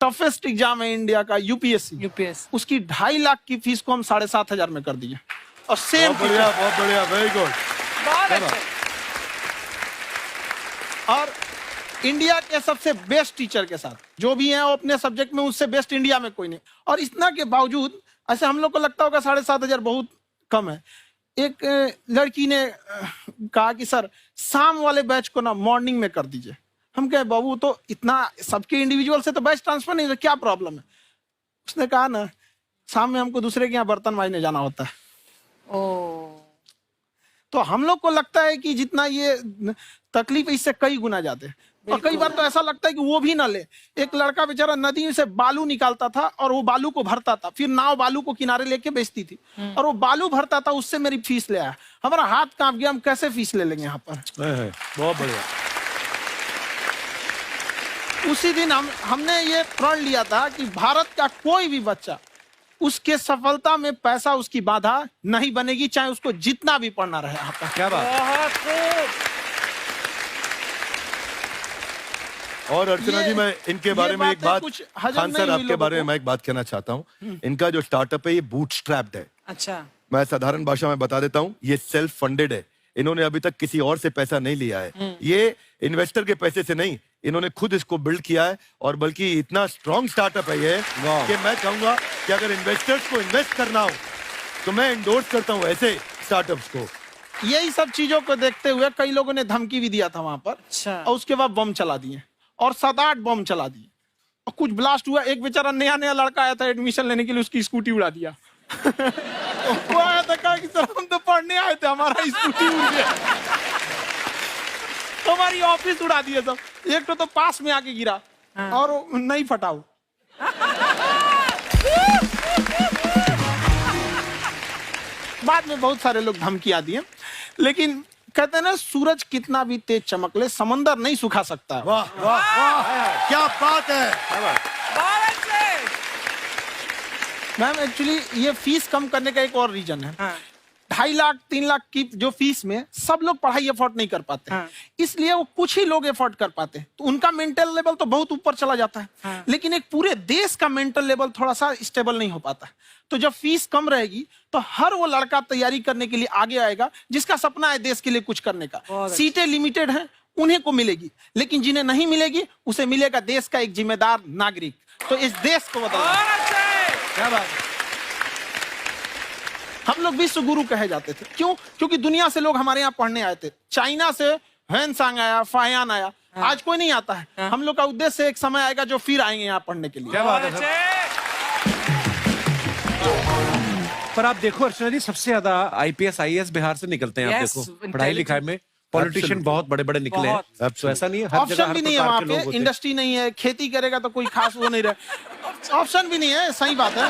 Toughest exam है India का, UPSC, उसकी 2.5 लाख की फीस को हम 7,500 में कर दिए। और सेम बहुत बढ़िया, वेरी गुड। और इंडिया के सबसे बेस्ट टीचर के साथ जो भी हैं वो अपने सब्जेक्ट में उससे बेस्ट इंडिया में कोई नहीं। और इतना के बावजूद ऐसे हम लोग को लगता होगा 7,500 बहुत कम है। एक लड़की ने कहा कि सर शाम वाले बैच को ना मॉर्निंग में कर दीजिए। हम कहे बाबू तो इतना सबके इंडिविजुअल से तो बैच ट्रांसफर नहीं, क्या प्रॉब्लम है? उसने कहा ना शाम में हमको दूसरे के यहाँ बर्तन मांजने जाना होता है। तो हम लोग को लगता है कि जितना ये तकलीफ इससे कई गुना ज्यादा है। और कई बार तो ऐसा लगता है कि वो भी ना ले। एक लड़का बेचारा नदी से बालू निकालता था और वो बालू को भरता था, फिर नाव बालू को किनारे लेके बेचती थी और वो बालू भरता था, उससे मेरी फीस ले आया। हमारा हाथ कांप गया, हम कैसे फीस ले लेंगे यहाँ पर। बहुत बढ़िया। उसी दिन हमने ये प्रण लिया था कि भारत का कोई भी बच्चा उसके सफलता में पैसा उसकी बाधा नहीं बनेगी, चाहे उसको जितना भी पढ़ना रहे यहाँ पर। क्या बात। और अर्चना जी, मैं इनके बारे में एक बात, खान सर आपके बारे में मैं एक बात कहना चाहता हूँ। इनका जो स्टार्टअप है ये बूटस्ट्रैप्ड है। अच्छा। मैं साधारण भाषा में बता देता हूँ, ये सेल्फ फंडेड है। इन्होंने अभी तक किसी और से पैसा नहीं लिया है। ये इन्वेस्टर के पैसे से नहीं, इन्होंने खुद इसको बिल्ड किया है। और बल्कि इतना स्ट्रॉन्ग स्टार्टअप है ये कि मैं कहूंगा कि अगर इन्वेस्टर्स को इन्वेस्ट करना हो तो मैं इंडोर्स करता हूँ ऐसे स्टार्टअप्स को। यही सब चीजों को देखते हुए कई लोगों ने धमकी भी दिया था वहां पर। अच्छा। और उसके बाद बम चला दिए और 7-8 बम चला दिए और कुछ ब्लास्ट हुआ। एक बेचारा नया लड़का आया था एडमिशन लेने के लिए, उसकी स्कूटी उड़ा दिया। वो आया था, कहा कि सर हम तो पढ़ने आए थे, हमारा स्कूटी उड़ गया। हमारी ऑफिस उड़ा दिए सब। एक तो पास में आके गिरा और नहीं फटा वो। बाद में बहुत सारे लोग धमकियां दिए, लेकिन कहते हैं ना सूरज कितना भी तेज चमक ले समंदर नहीं सुखा सकता। वाह वाह वाह, क्या बात है। मैम एक्चुअली ये फीस कम करने का एक और रीजन है। 2.5 लाख 3 लाख की जो फीस में सब लोग पढ़ाई अफोर्ड नहीं कर पाते। इसलिए वो कुछ ही लोग अफोर्ड कर पाते हैं, तो उनका मेंटल लेवल तो बहुत ऊपर चला जाता है। लेकिन एक पूरे देश का मेंटल लेवल थोड़ा सा स्टेबल नहीं हो पाता। तो जब फीस कम रहेगी तो हर वो लड़का तैयारी करने के लिए आगे आएगा जिसका सपना है देश के लिए कुछ करने का। सीटें लिमिटेड हैं, उन्हें को मिलेगी, लेकिन जिन्हें नहीं मिलेगी उसे मिलेगा देश का एक जिम्मेदार नागरिक। तो इस देश को बदलना। क्या बात है। हम लोग विश्व गुरु कहे जाते थे, क्यों? क्योंकि दुनिया से लोग हमारे यहाँ पढ़ने आए थे। चाइना से ह्वेनसांग आया, फायान आया, आज कोई नहीं आता है। हम लोग का उद्देश्य एक समय आएगा जो फिर आएंगे यहाँ पढ़ने के लिए। क्या बात है। पर आप देखो अर्चना जी, सबसे ज्यादा आईपीएस आईएएस बिहार से निकलते हैं। आप देखो पढ़ाई लिखाई में पॉलिटिशियन बहुत बड़े बड़े निकले हैं। तो ऐसा नहीं है, हर जगह ऑप्शन भी नहीं है वहाँ पे, इंडस्ट्री नहीं है, खेती करेगा तो कोई खास वो नहीं रहे। ऑप्शन भी नहीं है, सही बात है।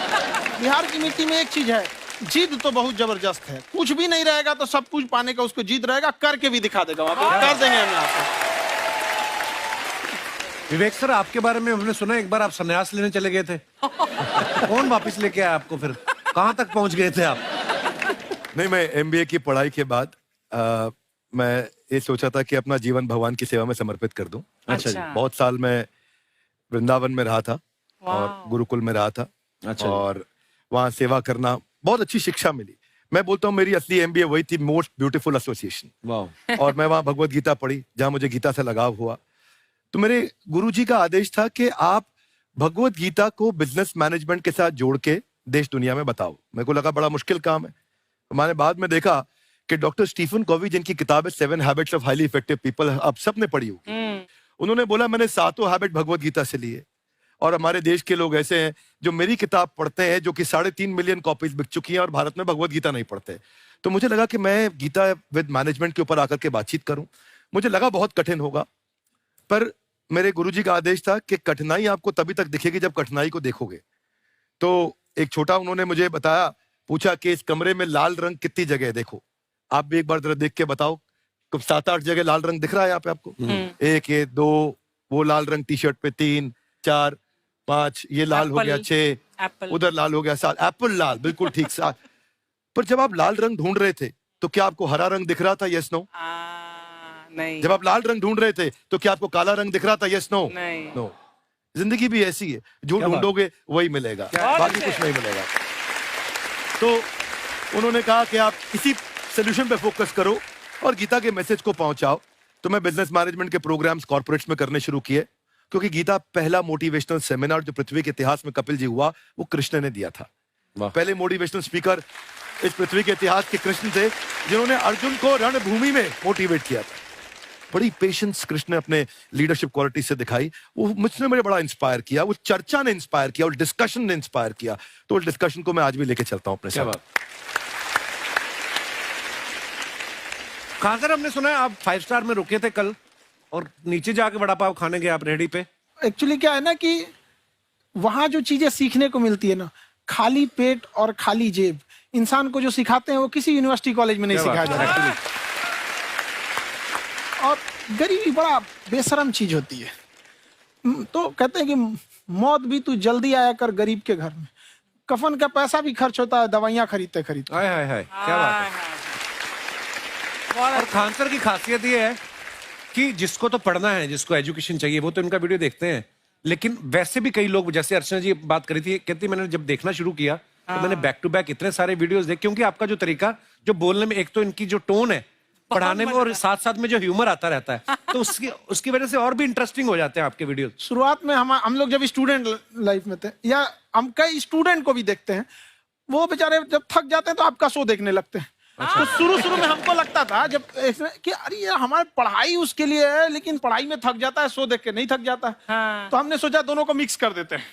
बिहार की मिट्टी में एक चीज है, जिद तो बहुत जबरदस्त है। कुछ भी नहीं रहेगा तो सब कुछ पाने का उसको जिद रहेगा, करके भी दिखा देगा। कर देंगे हम यहाँ पे। विवेक सर, आपके बारे में हमने सुना एक बार आप संन्यास लेने चले गए थे। कौन वापस लेके आया आपको? फिर कहाँ तक पहुंच गए थे आप? नहीं, मैं एमबीए की पढ़ाई के बाद मैं ये सोचा था कि अपना जीवन भगवान की सेवा में समर्पित कर दूं। अच्छा जी। बहुत साल मैं वृंदावन में रहा था और गुरुकुल में रहा था। अच्छा। और वहाँ सेवा करना, बहुत अच्छी शिक्षा मिली। मैं बोलता हूँ मेरी असली एमबीए वही थी, मोस्ट ब्यूटीफुल एसोसिएशन। और मैं वहाँ भगवत गीता पढ़ी, जहाँ मुझे गीता से लगाव हुआ। तो मेरे गुरुजी का आदेश था कि आप भगवत गीता को बिजनेस मैनेजमेंट के साथ जोड़ के देश दुनिया में बताओ। मेरे को लगा बड़ा मुश्किल काम है। मैंने बाद में देखा कि डॉक्टर स्टीफन कॉवी, जिनकी किताब है 7 habits of highly effective people, आप सबने पढ़ी होगी। उन्होंने बोला मैंने 7 हैबिट भगवत गीता से लिए। और हमारे देश के लोग ऐसे हैं जो मेरी किताब पढ़ते हैं, जो कि 3.5 मिलियन कॉपीज बिक चुकी हैं, और भारत में भगवत गीता नहीं पढ़ते। तो मुझे लगा कि मैं गीता विद मैनेजमेंट के ऊपर आकर के बातचीत करूं। मुझे लगा बहुत कठिन होगा, पर मेरे गुरुजी का आदेश था कि कठिनाई आपको तभी तक दिखेगी जब कठिनाई को देखोगे। तो एक छोटा उन्होंने मुझे बताया, पूछा कि इस कमरे में लाल रंग कितनी जगह है, देखो आप भी एक बार जरा देख के बताओ। कुछ 7-8 जगह लाल रंग दिख रहा है यहाँ पे आपको? 1 ये 2 वो लाल रंग टी शर्ट पे, 3 4 5 ये लाल हो गया, 6 उधर लाल हो गया, 7 एप्पल लाल, बिल्कुल ठीक 7। पर जब आप लाल रंग ढूंढ रहे थे तो क्या आपको हरा रंग दिख रहा था? Yes no? नहीं। जब आप लाल रंग ढूंढ रहे थे तो क्या आपको काला रंग दिख रहा था? Yes no? नहीं। नो। जिंदगी भी ऐसी है, जो ढूंढोगे वही मिलेगा, बाकी कुछ नहीं मिलेगा। तो उन्होंने कहा कि आप इसी सोल्यूशन पे फोकस करो और गीता के मैसेज को पहुंचाओ। तो मैं बिजनेस मैनेजमेंट के प्रोग्राम्स कॉर्पोरेट्स में करने शुरू किए, क्योंकि गीता पहला मोटिवेशनल सेमिनार जो पृथ्वी के इतिहास में कपिल जी हुआ, वो कृष्ण ने दिया था। पहले मोटिवेशनल स्पीकर इस पृथ्वी के इतिहास के कृष्ण थे, जिन्होंने अर्जुन को रणभूमि में मोटिवेट किया था। बड़ी पेशेंस कृष्ण ने अपने लीडरशिप क्वालिटी से दिखाई, वो मुझसे मुझे बड़ा इंस्पायर किया, वो चर्चा ने इंस्पायर किया और डिस्कशन ने इंस्पायर किया। तो उस डिस्कशन को मैं आज भी लेके चलता हूं अपने साथ। कहां सर, हमने सुना है आप 5 स्टार में रुके थे कल और नीचे जाके वड़ा पाव खाने गए आप रेहड़ी पे। एक्चुअली क्या है ना कि वहां जो चीजें सीखने को मिलती है ना, खाली पेट और खाली जेब इंसान को जो सिखाते हैं वो किसी यूनिवर्सिटी कॉलेज में नहीं सिखाया जाता। और गरीबी बड़ा बेशरम चीज होती है। तो कहते हैं कि मौत भी तू जल्दी आया कर गरीब के घर में, कफन का पैसा भी खर्च होता है दवाइयां खरीदते खरीदते। हाय हाय हाय, क्या बात है। और खान सर की खासियत ये है कि जिसको तो पढ़ना है, जिसको एजुकेशन चाहिए, वो तो इनका वीडियो देखते हैं, लेकिन वैसे भी कई लोग, जैसे अर्चना जी बात करी थी, कहती मैंने जब देखना शुरू किया तो मैंने बैक टू बैक इतने सारे वीडियोस देखे, क्योंकि आपका जो तरीका जो बोलने में, एक तो इनकी जो टोन है पढ़ाने में, और साथ साथ में जो ह्यूमर आता रहता है, तो उसकी वजह से और भी इंटरेस्टिंग हो जाते हैं आपके वीडियो। शुरुआत में हम लोग जब स्टूडेंट लाइफ में थे, या हम कई स्टूडेंट को भी देखते हैं, वो बेचारे जब थक जाते हैं तो आपका शो देखने लगते हैं। तो शुरू में हमको लगता था जब कि अरे ये हमारी पढ़ाई उसके लिए है, लेकिन पढ़ाई में थक जाता है, शो देख के नहीं थक जाता। तो हमने सोचा दोनों को मिक्स कर देते हैं।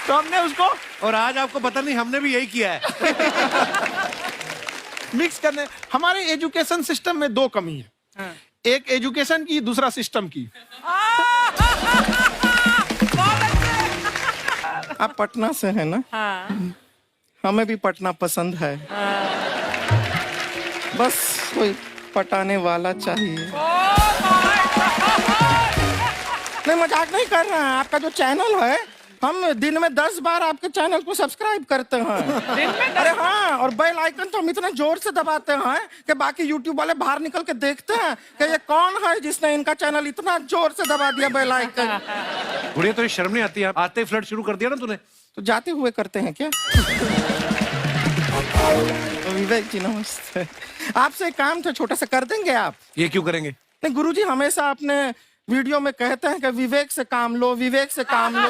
तो हमने उसको, और आज आपको पता नहीं हमने भी यही किया है। मिक्स करने। हमारे एजुकेशन सिस्टम में 2 कमी है, एक एजुकेशन की, दूसरा सिस्टम की। आप पटना से है ना? हाँ। हमें भी पटना पसंद है। बस कोई पटाने वाला चाहिए। नहीं, मजाक नहीं कर रहे हैं। आपका जो चैनल है, हम दिन में 10 बार आपके चैनल को सब्सक्राइब करते हैं। दिन में अरे हाँ, और बेल आइकन तो हम इतना जोर से दबाते हैं कि बाकी यूट्यूब वाले बाहर निकल के देखते हैं कि ये कौन है जिसने इनका चैनल इतना जोर से दबा दिया बेल आइकन। बुढ़िया, तो शर्म नहीं आती? आते ही फ्लर्ट शुरू कर दिया ना तूने। तो जाते हुए करते हैं क्या? विवेक जी नमस्ते। आपसे एक काम था, छोटा सा कर देंगे आप? ये क्यों करेंगे? नहीं, गुरुजी हमेशा अपने वीडियो में कहते हैं कि विवेक से काम लो, विवेक से काम लो।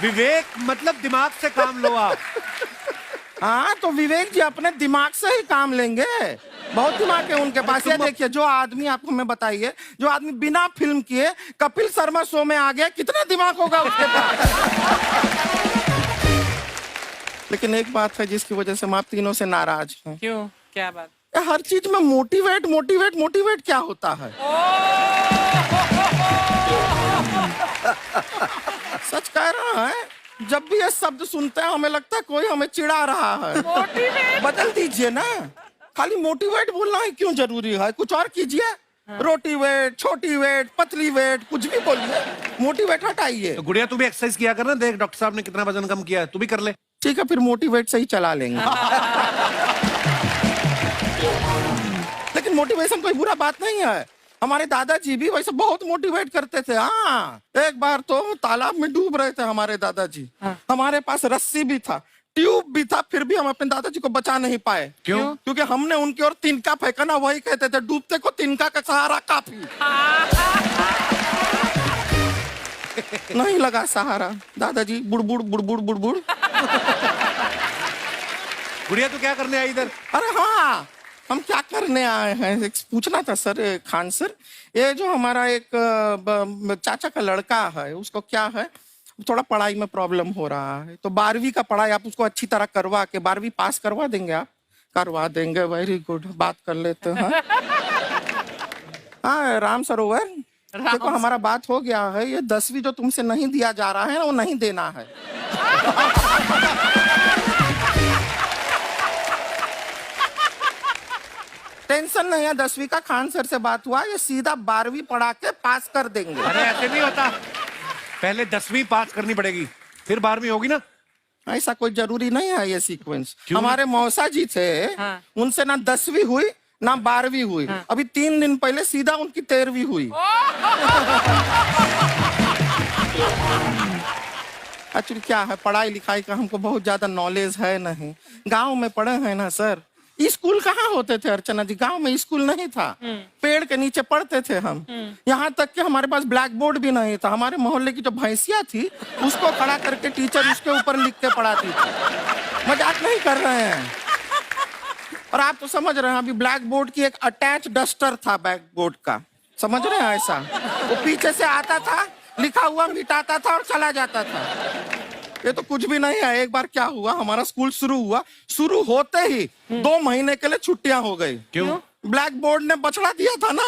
विवेक मतलब दिमाग से काम लो आप। हाँ, तो विवेक जी अपने दिमाग से ही काम लेंगे। बहुत दिमाग है उनके पास। ये देखिए, जो आदमी, आपको मैं बताइए, जो आदमी बिना फिल्म किए कपिल शर्मा शो में आ गया, कितना दिमाग होगा उसके पास। लेकिन एक बात है जिसकी वजह से हम आप तीनों से नाराज हैं। क्यों? क्या बात? हर चीज में मोटिवेट मोटिवेट मोटिवेट क्या होता है? सच कह रहा है, जब भी ये शब्द सुनते हैं हमें लगता है कोई हमें चिढ़ा रहा है। मोटिवेट बदल दीजिए ना, खाली मोटिवेट बोलना ही क्यों जरूरी है? कुछ और कीजिए। रोटी वेट, छोटी वेट, पतली वेट, कुछ भी बोलिए, मोटिवेट हटाइए। तो गुड़िया, तू भी एक्सरसाइज किया कर ना, देख डॉक्टर साहब ने कितना वजन कम किया है, तू भी कर ले। ठीक है, फिर मोटिवेट से ही चला लेंगे। लेकिन मोटिवेशन कोई बुरा बात नहीं है। हमारे दादाजी भी वैसे बहुत मोटिवेट करते थे। हाँ, एक बार तो तालाब में डूब रहे थे हमारे दादाजी। हमारे पास रस्सी भी था, ट्यूब भी था, फिर भी हम अपने दादाजी को बचा नहीं पाए। क्यों? क्योंकि हमने उनकी ओर तिनका फेंका ना, वही कहते थे डूबते को तिनका का सहारा काफी। नहीं लगा सहारा, दादाजी बुड़बुड़ बुड़बुड़ बुड़बुड़। गुड़िया, तू क्या करने आई इधर? अरे हाँ, हम क्या करने आए हैं, एक पूछना था सर, खान सर, ये जो हमारा एक चाचा का लड़का है, उसको क्या है, थोड़ा पढ़ाई में प्रॉब्लम हो रहा है। तो 12वीं का पढ़ाई आप उसको अच्छी तरह करवा के 12वीं पास करवा देंगे आप? करवा देंगे, वेरी गुड, बात कर लेते हैं। हाँ, राम सरोवर, देखो हमारा बात हो गया है। ये 10वीं जो तुमसे नहीं दिया जा रहा है वो नहीं देना है। टेंशन नहीं है, 10वीं का खान सर से बात हुआ, ये सीधा 12वीं पढ़ा के पास कर देंगे। अरे ऐसे नहीं होता, पहले 10वीं पास करनी पड़ेगी, फिर 12वीं होगी ना। ऐसा कोई जरूरी नहीं है ये सीक्वेंस। हमारे मौसा जी थे, उनसे ना 10वीं हुई ना 12वीं हुई, अभी 3 दिन पहले सीधा उनकी 13वीं हुई। एक्चुअली क्या है, पढ़ाई लिखाई का हमको बहुत ज्यादा नॉलेज है नहीं। गांव में पढ़े हैं ना सर, स्कूल कहाँ होते थे अर्चना जी, गांव में स्कूल नहीं था, पेड़ के नीचे पढ़ते थे हम। यहाँ तक कि हमारे पास ब्लैक बोर्ड भी नहीं था। हमारे मोहल्ले की जो भैंसिया थी उसको खड़ा करके टीचर उसके ऊपर लिख के पढ़ाती थी। मजाक नहीं कर रहे हैं। और आप तो समझ रहे हैं, अभी ब्लैक बोर्ड की एक अटैच डस्टर था ब्लैक बोर्ड का, समझ रहे हैं ऐसा, वो पीछे से आता था, लिखा हुआ मिटाता था और चला जाता था। ये तो कुछ भी नहीं है। एक बार क्या हुआ, हमारा स्कूल शुरू हुआ, शुरू होते ही 2 महीने के लिए छुट्टियां हो गई। क्यों? ब्लैक बोर्ड ने बछड़ा दिया था ना।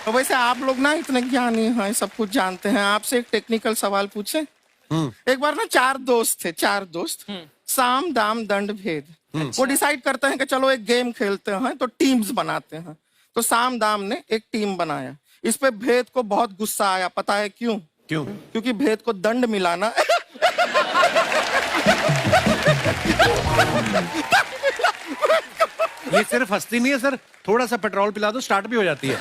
तो वैसे आप लोग ना इतने ज्ञानी हैं, सब कुछ जानते हैं। आपसे एक टेक्निकल सवाल पूछे। एक बार ना 4 दोस्त थे, 4 दोस्त, साम दाम दंड भेद। वो डिसाइड करते हैं कि चलो एक गेम खेलते हैं, तो टीम्स बनाते हैं। तो साम दाम ने एक टीम बनाया। इस पे भेद को बहुत गुस्सा आया, पता है क्यों? क्यों? क्योंकि भेद को दंड मिला ना। ये सिर्फ हंसती नहीं है सर, थोड़ा सा पेट्रोल पिला दो स्टार्ट भी हो जाती है।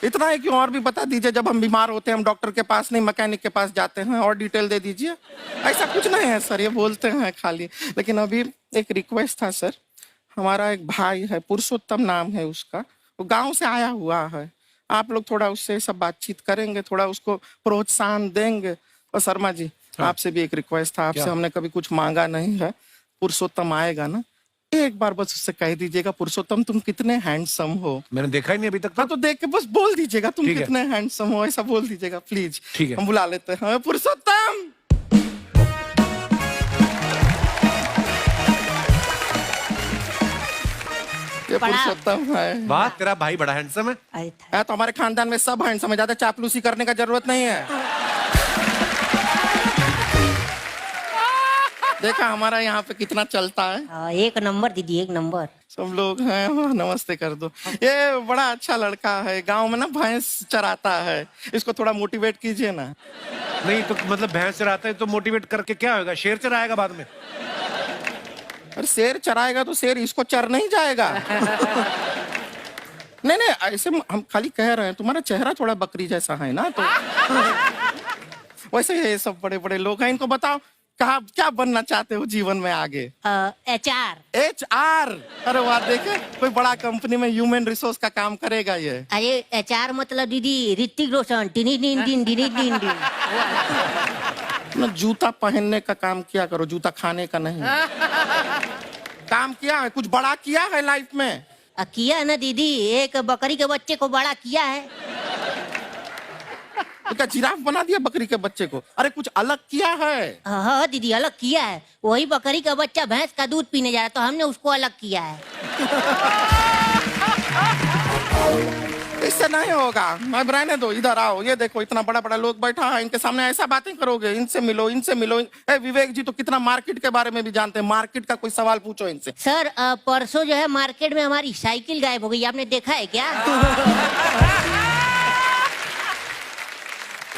इतना है कि और भी बता दीजिए, जब हम बीमार होते हैं हम डॉक्टर के पास नहीं मैकेनिक के पास जाते हैं, और डिटेल दे दीजिए। ऐसा कुछ नहीं है सर, ये बोलते हैं खाली। लेकिन अभी एक रिक्वेस्ट था सर, हमारा एक भाई है, पुरुषोत्तम नाम है उसका, वो गांव से आया हुआ है। आप लोग थोड़ा उससे सब बातचीत करेंगे, थोड़ा उसको प्रोत्साहन देंगे। और शर्मा जी, आपसे भी एक रिक्वेस्ट था, आपसे हमने कभी कुछ मांगा नहीं है। पुरुषोत्तम आएगा ना, एक बार बस उससे कह दीजिएगा, पुरुषोत्तम तुम कितने हैंडसम हो। मैंने देखा ही नहीं अभी तक। हाँ, तो देख के बस बोल दीजिएगा तुम ठीक है। कितने हैंडसम हो, ऐसा बोल दीजिएगा प्लीज। ठीक है। हम बुला लेते हैं पुरुषोत्तम। ये पुरुषोत्तम है। वाह, तेरा भाई बड़ा हैंडसम है। है तो हमारे खानदान में सब हैंडसम है, ज्यादा चापलूसी करने का जरूरत नहीं है। देखा हमारा यहाँ पे कितना चलता है। एक नंबर दीदी, एक नंबर। सब लोग हैं, नमस्ते कर दो। ये बड़ा अच्छा लड़का है, गांव में ना भैंस चराता है, इसको थोड़ा मोटिवेट कीजिए ना। नहीं तो मतलब भैंस चराता है तो मोटिवेट करके क्या होगा, शेर चराएगा बाद में। अरे शेर चराएगा तो शेर इसको चर नहीं जाएगा। नहीं नहीं, ऐसे हम खाली कह रहे हैं, तुम्हारा चेहरा थोड़ा बकरी जैसा है ना, तो वैसे ये सब बड़े बड़े लोग हैं। इनको बताओ कहा क्या बनना चाहते हो जीवन में आगे? HR। HR? अरे वाह, देखे कोई बड़ा कंपनी में ह्यूमन रिसोर्स का काम करेगा ये। अरे HR मतलब दीदी ऋतिक रोशन, टिनी दिन दिन दिनी दिन दिन। ना जूता पहनने का काम किया करो, जूता खाने का नहीं। काम किया है, कुछ बड़ा किया है लाइफ में? किया है ना दीदी, एक बकरी के बच्चे को बड़ा किया है। तो क्या जिराफ बना दिया बकरी के बच्चे को? अरे कुछ अलग किया है। हाँ दीदी, अलग किया है। वही बकरी का बच्चा भैंस का दूध पीने जा रहा है, तो हमने उसको अलग किया है। इससे नहीं होगा, मैं रहने दो, इधर आओ। ये देखो इतना बड़ा बड़ा लोग बैठा है, इनके सामने ऐसा बातें करोगे? इनसे मिलो, इनसे मिलो। विवेक जी तो कितना मार्केट के बारे में भी जानते हैं, मार्केट का कोई सवाल पूछो इनसे। सर परसों जो है मार्केट में हमारी साइकिल गायब हो गई, आपने देखा है क्या?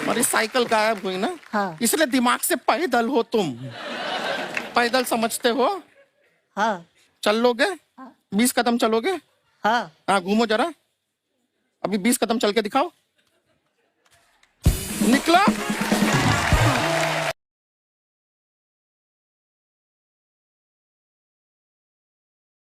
हमारी साइकिल गायब हुई ना? हाँ। इसलिए दिमाग से पैदल हो तुम, पैदल समझते हो? हाँ। चल लोगे? 20 कदम चलोगे? हाँ। हाँ, घूमो जरा, अभी 20 कदम चल के दिखाओ। निकलो।